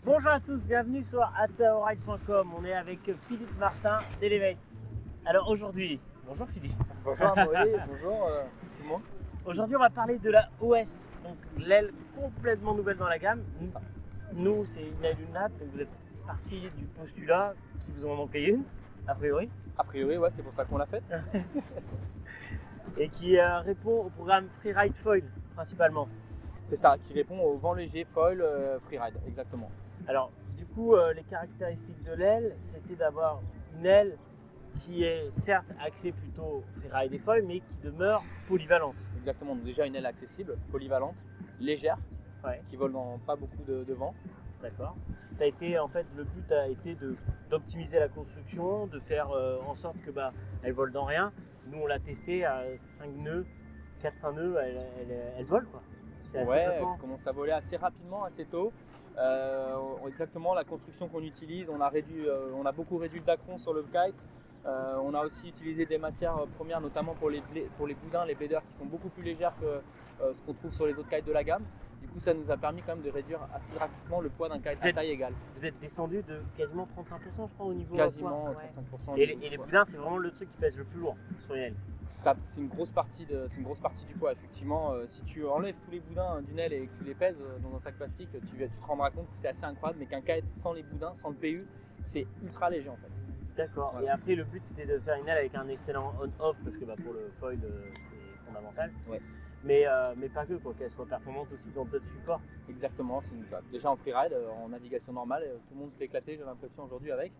Bonjour à tous, bienvenue sur ataoride.com. On est avec Philippe Martin d'Elevate. Alors aujourd'hui, bonjour Philippe. Bonjour Amaury, bonjour tout le monde. Aujourd'hui on va parler de la OS, donc l'aile complètement nouvelle dans la gamme. C'est ça. Nous c'est une aile UNAP, donc vous êtes parti du postulat qu'il vous en manquait une, a priori. A priori, ouais, c'est pour ça qu'on l'a fait. Et qui répond au programme Freeride Foil principalement. C'est ça, qui répond au vent léger, foil, freeride, exactement. Alors du coup les caractéristiques de l'aile, c'était d'avoir une aile qui est certes axée plutôt freeride et foil, mais qui demeure polyvalente. Exactement, donc déjà une aile accessible, polyvalente, légère, Ouais, qui vole dans pas beaucoup de vent. d'accord. Ça a été en fait le but a été d'optimiser la construction, de faire en sorte que elle vole dans rien. Nous on l'a testé à 5 nœuds, 4-5 nœuds, elle vole quoi. C'est assez Ouais, elle fréquent. commence à voler assez rapidement, assez tôt. Exactement, la construction qu'on utilise, on a beaucoup réduit le dacron sur le kite. On a aussi utilisé des matières premières, notamment pour les boudins, les bladers qui sont beaucoup plus légères que ce qu'on trouve sur les autres kites de la gamme. Du coup, ça nous a permis quand même de réduire assez drastiquement le poids d'un kite à taille égale. Vous êtes descendu de quasiment 35% je crois au niveau Quasiment poids. Ouais. 35%. Et les boudins c'est vraiment le truc qui pèse le plus lourd sur une aile. C'est une grosse partie du poids. Effectivement, si tu enlèves tous les boudins d'une aile et que tu les pèses dans un sac plastique, tu te rendras compte que c'est assez incroyable, mais qu'un kite sans les boudins, sans le PU, c'est ultra léger en fait. D'accord. Voilà. Et après, le but c'était de faire une aile avec un excellent on-off parce que pour le foil c'est fondamental. Ouais. Mais pas que, quoi, qu'elle soit performante aussi dans d'autres supports. Exactement. Déjà en freeride, en navigation normale, tout le monde s'est éclaté, j'ai l'impression aujourd'hui avec.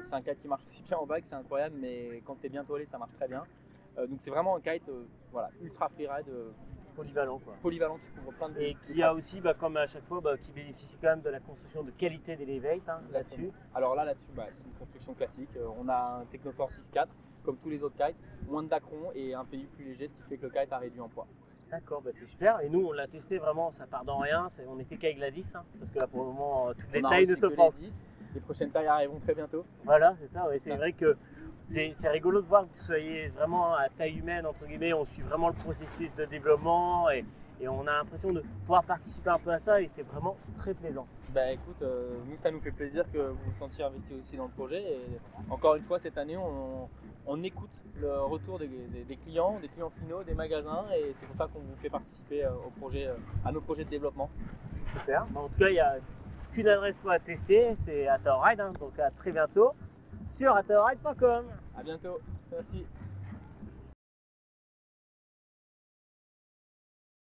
C'est un kite qui marche aussi bien en vague, c'est incroyable, mais quand tu es bien toilé, ça marche très bien. Donc c'est vraiment un kite ultra freeride, Polyvalent quoi. polyvalent qui couvre plein de Et qui a aussi, comme à chaque fois, qui bénéficie quand même de la construction de qualité d'Elevate là-dessus. Alors là-dessus, c'est une construction classique. On a un Technoforce X4, comme tous les autres kites, moins de dacron et un PU plus léger, ce qui fait que le kite a réduit en poids. D'accord, c'est super. Et nous, on l'a testé vraiment, ça part dans rien. On était qu'avec la 10, parce que là pour le moment, toutes les tailles ne sont pas. Les prochaines tailles arriveront très bientôt. Voilà, c'est ça. Ouais, c'est vrai que c'est rigolo de voir que vous soyez vraiment à taille humaine, entre guillemets. On suit vraiment le processus de développement et on a l'impression de pouvoir participer un peu à ça et c'est vraiment très plaisant. Bah écoute, nous ça nous fait plaisir que vous vous sentiez investi aussi dans le projet et encore une fois cette année on écoute le retour des clients finaux, des magasins et c'est pour ça qu'on vous fait participer au projet, à nos projets de développement. Super, en tout cas il n'y a qu'une adresse pour la tester, c'est ataoride, donc à très bientôt sur ataoride.com. À bientôt, merci.